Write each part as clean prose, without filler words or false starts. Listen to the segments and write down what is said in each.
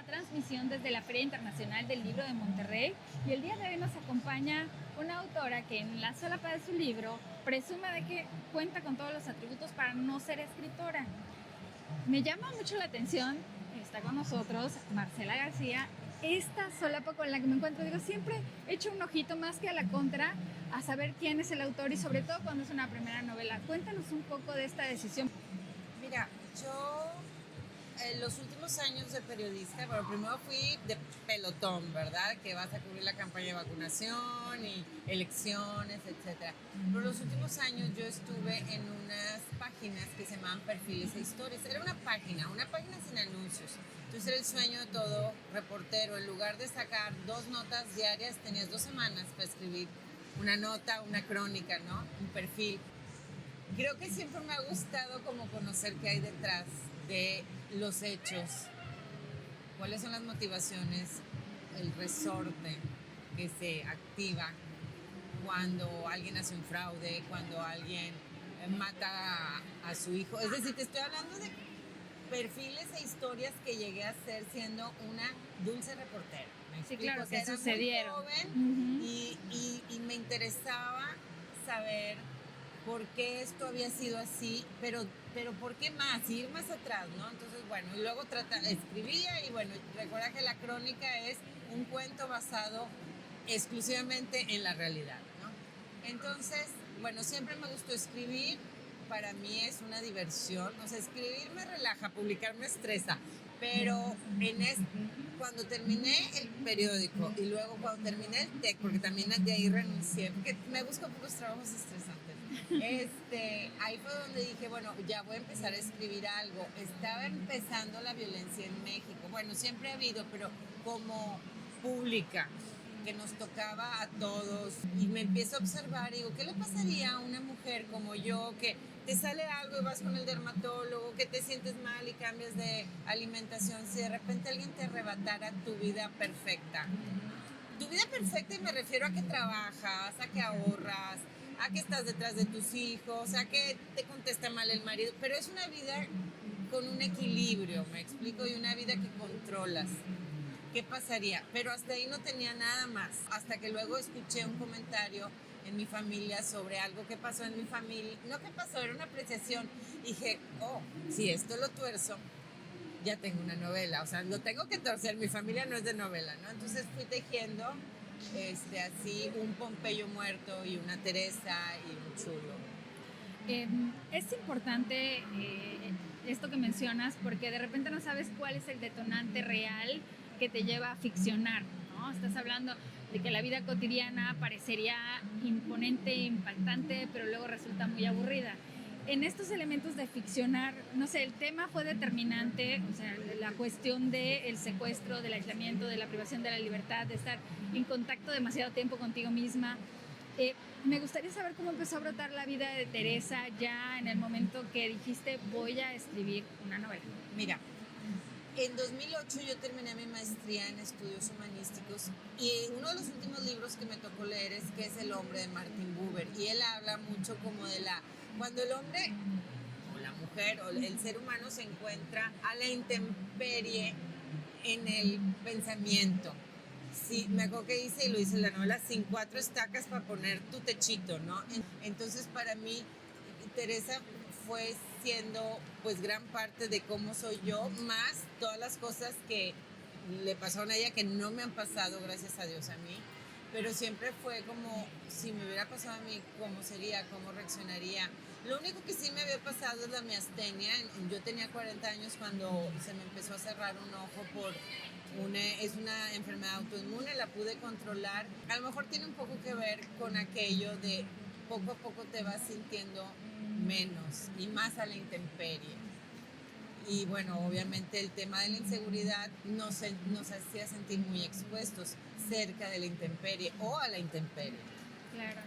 la transmisión desde la Feria Internacional del Libro de Monterrey y el día de hoy nos acompaña una autora que en la solapa de su libro presume de que cuenta con todos los atributos para no ser escritora. Me llama mucho la atención, está con nosotros Marcela García, esta solapa con la que me encuentro. Digo, siempre he hecho un ojito más que a la contra a saber quién es el autor y sobre todo cuando es una primera novela. Cuéntanos un poco de esta decisión. Mira, yo en los últimos años de periodista, bueno, primero fui de pelotón, ¿verdad? Que vas a cubrir la campaña de vacunación y elecciones, etcétera. Pero los últimos años yo estuve en unas páginas que se llamaban Perfiles e Historias. Era una página sin anuncios. Entonces era el sueño de todo reportero. En lugar de sacar 2 notas diarias, tenías 2 semanas para escribir una nota, una crónica, ¿no? Un perfil. Creo que siempre me ha gustado como conocer qué hay detrás de los hechos, cuáles son las motivaciones, el resorte que se activa cuando alguien hace un fraude, cuando alguien mata a su hijo. Es decir, te estoy hablando de perfiles e historias que llegué a hacer siendo una dulce reportera. Sí, claro, que era sucedieron. muy joven y me interesaba saber por qué esto había sido así, pero por qué más, ir más atrás, ¿no? Entonces, bueno, y luego escribía y bueno, recuerda que la crónica es un cuento basado exclusivamente en la realidad, ¿no? Entonces, bueno, siempre me gustó escribir, para mí es una diversión, o sea, escribir me relaja, publicar me estresa, pero cuando terminé el periódico y luego cuando terminé el TEC, porque también de ahí renuncié, porque me busco pocos trabajos estresantes, ahí fue donde dije, bueno, ya voy a empezar a escribir algo. Estaba empezando la violencia en México, bueno, siempre ha habido, pero como pública, que nos tocaba a todos, y me empiezo a observar y digo, ¿qué le pasaría a una mujer como yo que te sale algo y vas con el dermatólogo, que te sientes mal y cambias de alimentación, si de repente alguien te arrebatara tu vida perfecta? Tu vida perfecta, y me refiero a que trabajas, a que ahorras, a que estás detrás de tus hijos, a que te contesta mal el marido, pero es una vida con un equilibrio, me explico, y una vida que controlas. ¿Qué pasaría? Pero hasta ahí no tenía nada más, hasta que luego escuché un comentario en mi familia sobre algo que pasó en mi familia. No que pasó, era una apreciación. Y dije, oh, si esto lo tuerzo, ya tengo una novela. O sea, lo tengo que torcer, mi familia no es de novela, ¿no? Entonces fui tejiendo así un Pompeyo muerto y una Teresa y un chulo. Es importante esto que mencionas porque de repente no sabes cuál es el detonante real que te lleva a ficcionar, ¿no? Estás hablando de que la vida cotidiana parecería imponente, impactante, pero luego resulta muy aburrida. En estos elementos de ficcionar, no sé, el tema fue determinante, o sea, la cuestión del secuestro, del aislamiento, de la privación de la libertad, de estar en contacto demasiado tiempo contigo misma. Me gustaría saber cómo empezó a brotar la vida de Teresa ya en el momento que dijiste voy a escribir una novela. Mira, en 2008 yo terminé mi maestría en estudios humanísticos y uno de los últimos libros que me tocó leer es ¿Qué es el hombre?, de Martin Buber, y él habla mucho como de cuando el hombre o la mujer o el ser humano se encuentra a la intemperie en el pensamiento. Sí, me acuerdo que dice, y lo dice en la novela, sin 4 estacas para poner tu techito, ¿no? Entonces para mí Teresa fue siendo pues gran parte de cómo soy yo, más todas las cosas que le pasaron a ella que no me han pasado, gracias a Dios, a mí, pero siempre fue como si me hubiera pasado a mí, cómo sería, cómo reaccionaría. Lo único que sí me había pasado es la miastenia. Yo tenía 40 años cuando se me empezó a cerrar un ojo es una enfermedad autoinmune, la pude controlar. A lo mejor tiene un poco que ver con aquello de poco a poco te vas sintiendo menos y más a la intemperie. Y bueno, obviamente el tema de la inseguridad nos hacía sentir muy expuestos cerca de la intemperie o a la intemperie. Claro.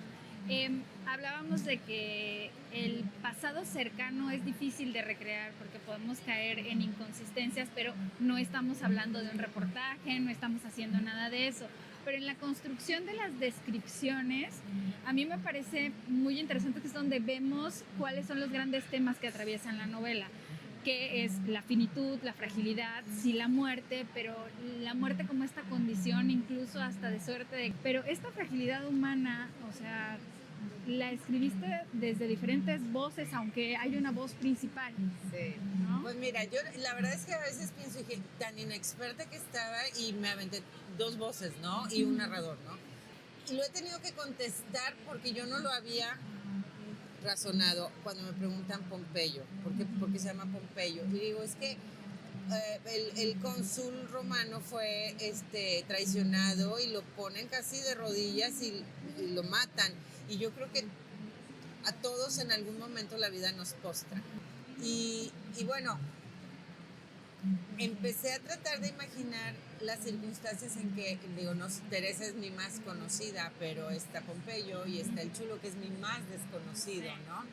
Hablábamos de que el pasado cercano es difícil de recrear porque podemos caer en inconsistencias, pero no estamos hablando de un reportaje, no estamos haciendo nada de eso. Pero en la construcción de las descripciones, a mí me parece muy interesante que es donde vemos cuáles son los grandes temas que atraviesan la novela. qué es la finitud, la fragilidad, sí la muerte, pero la muerte como esta condición incluso hasta de suerte. Pero esta fragilidad humana, o sea, la escribiste desde diferentes voces, aunque hay una voz principal. Sí. ¿No? Pues mira, yo la verdad es que a veces pienso que tan inexperta que estaba y me aventé 2 voces, ¿no? Y un narrador, ¿no? Y lo he tenido que contestar porque yo no lo había razonado cuando me preguntan Pompeyo, ¿por qué se llama Pompeyo? Y digo, es que el cónsul romano fue traicionado y lo ponen casi de rodillas y lo matan. Y yo creo que a todos en algún momento la vida nos postra. Y bueno, empecé a tratar de imaginar las circunstancias en que, digo, no, Teresa es mi más conocida, pero está Pompeyo y está el Chulo, que es mi más desconocido, ¿no?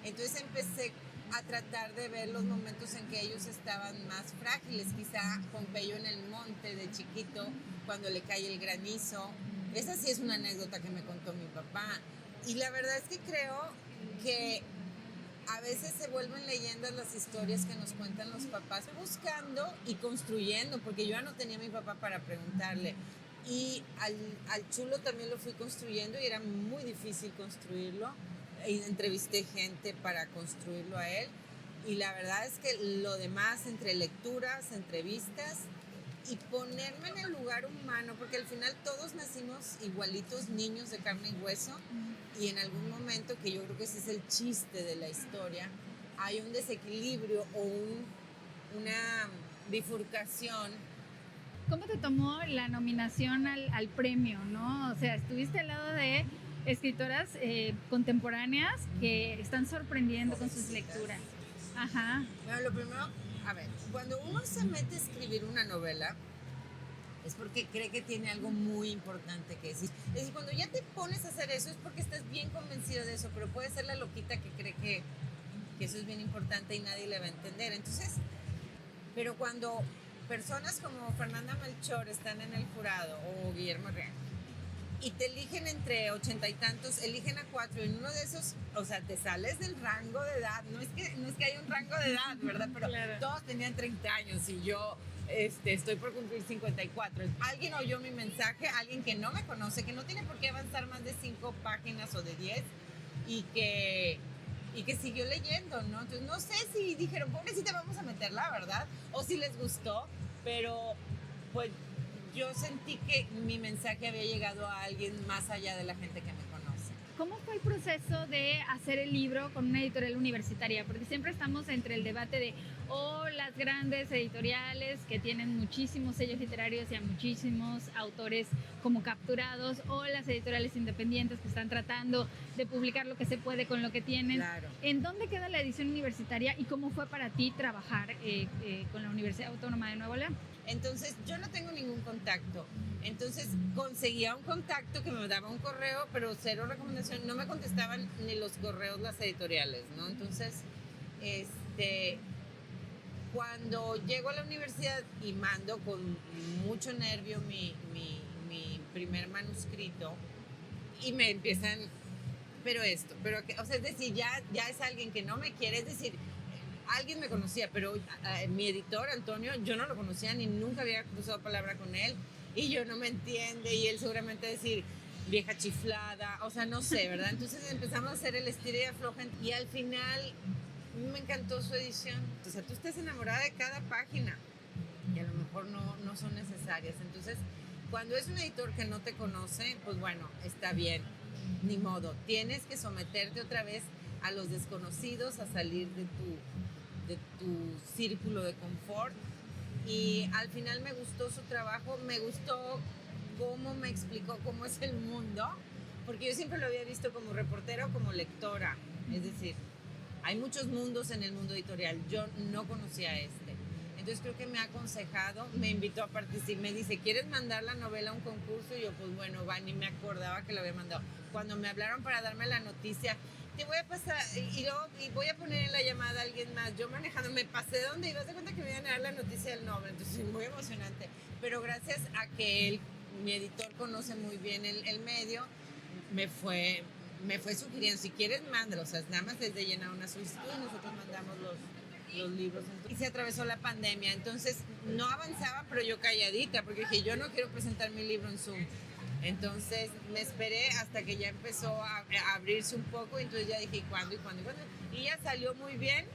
Entonces empecé a tratar de ver los momentos en que ellos estaban más frágiles, quizá Pompeyo en el monte de chiquito, cuando le cae el granizo. Esa sí es una anécdota que me contó mi papá. Y la verdad es que creo que a veces se vuelven leyendas las historias que nos cuentan los papás, buscando y construyendo, porque yo ya no tenía a mi papá para preguntarle. Y al Chulo también lo fui construyendo y era muy difícil construirlo. Entrevisté gente para construirlo a él. Y la verdad es que lo demás, entre lecturas, entrevistas y ponerme en el lugar humano, porque al final todos nacimos igualitos, niños de carne y hueso. Y en algún momento, que yo creo que ese es el chiste de la historia, hay un desequilibrio o una bifurcación. ¿Cómo te tomó la nominación al premio, no? O sea, estuviste al lado de escritoras contemporáneas que están sorprendiendo con sus lecturas. Ajá. Bueno, lo primero, a ver, cuando uno se mete a escribir una novela, es porque cree que tiene algo muy importante que decir. Es decir, cuando ya te pones a hacer eso es porque estás bien convencido de eso, pero puede ser la loquita que cree que eso es bien importante y nadie le va a entender. Entonces, pero cuando personas como Fernanda Melchor están en el jurado o Guillermo Real y te eligen entre 80 y tantos, eligen a 4 y en uno de esos, o sea, te sales del rango de edad. No es que haya un rango de edad, ¿verdad? Pero claro, todos tenían 30 años y yo estoy por cumplir 54. Alguien oyó mi mensaje, alguien que no me conoce, que no tiene por qué avanzar más de 5 páginas o de 10 y que siguió leyendo, ¿no? Entonces no sé si dijeron, pobrecita, vamos a meterla, ¿verdad? O si les gustó, pero pues yo sentí que mi mensaje había llegado a alguien más allá de la gente que me conoce. ¿Cómo fue el proceso de hacer el libro con una editorial universitaria? Porque siempre estamos entre el debate de las grandes editoriales que tienen muchísimos sellos literarios y a muchísimos autores como capturados, o las editoriales independientes que están tratando de publicar lo que se puede con lo que tienen. Claro. ¿En dónde queda la edición universitaria y cómo fue para ti trabajar con la Universidad Autónoma de Nuevo León? Entonces, yo no tengo ningún contacto. Entonces, conseguía un contacto que me daba un correo, pero cero recomendación. No me contestaban ni los correos las editoriales, ¿no? Entonces, cuando llego a la universidad y mando con mucho nervio mi primer manuscrito y me empiezan, pero o sea, es decir, ya es alguien que no me quiere, es decir, alguien me conocía, pero mi editor, Antonio, yo no lo conocía ni nunca había cruzado palabra con él y yo no me entiende y él seguramente decir vieja chiflada, o sea, no sé, ¿verdad? Entonces empezamos a hacer el estira y afloja y al final me encantó su edición. O sea, tú estás enamorada de cada página y a lo mejor no son necesarias. Entonces, cuando es un editor que no te conoce, pues bueno, está bien, ni modo. Tienes que someterte otra vez a los desconocidos, a salir de tu círculo de confort. Y al final me gustó su trabajo, me gustó cómo me explicó cómo es el mundo, porque yo siempre lo había visto como reportera o como lectora. Es decir, hay muchos mundos en el mundo editorial, yo no conocía este. Entonces creo que me ha aconsejado, me invitó a participar, me dice, ¿quieres mandar la novela a un concurso? Y yo, pues bueno, va, ni me acordaba que lo había mandado. Cuando me hablaron para darme la noticia, te voy a pasar, y voy a poner en la llamada a alguien más, yo manejando, me pasé donde iba, de cuenta que me iban a dar la noticia del nombre, entonces muy emocionante. Pero gracias a que mi editor conoce muy bien el medio, me fue sugiriendo, si quieres, mándalo, o sea, nada más es de llenar una solicitud y nosotros mandamos los libros. Y se atravesó la pandemia, entonces no avanzaban, pero yo calladita, porque dije, yo no quiero presentar mi libro en Zoom. Entonces me esperé hasta que ya empezó a abrirse un poco, y entonces ya dije, ¿cuándo? Y ya salió muy bien,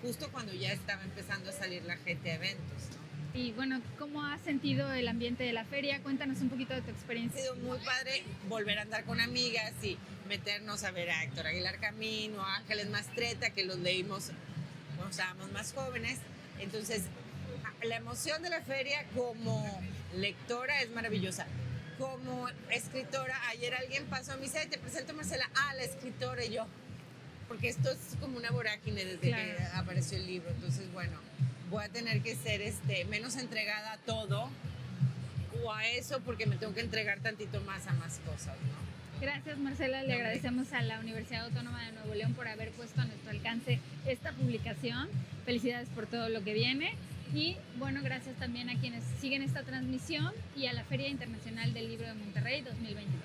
justo cuando ya estaba empezando a salir la gente a eventos, ¿no? Y bueno, ¿cómo has sentido el ambiente de la feria? Cuéntanos un poquito de tu Ha experiencia. sido muy padre volver a andar con amigas y meternos a ver a Héctor Aguilar Camino, a Ángeles Mastretta, que los leímos cuando estábamos más jóvenes. Entonces, la emoción de la feria como lectora es maravillosa. Como escritora, ayer alguien pasó, me dice, "Ay, te presento a Marcela", la escritora, y yo, porque esto es como una vorágine desde que apareció el libro. Entonces, bueno, voy a tener que ser menos entregada a todo o a eso, porque me tengo que entregar tantito más a más cosas, ¿no? Gracias, Marcela. Le agradecemos a la Universidad Autónoma de Nuevo León por haber puesto a nuestro alcance esta publicación. Felicidades por todo lo que viene. Y bueno, gracias también a quienes siguen esta transmisión y a la Feria Internacional del Libro de Monterrey 2022.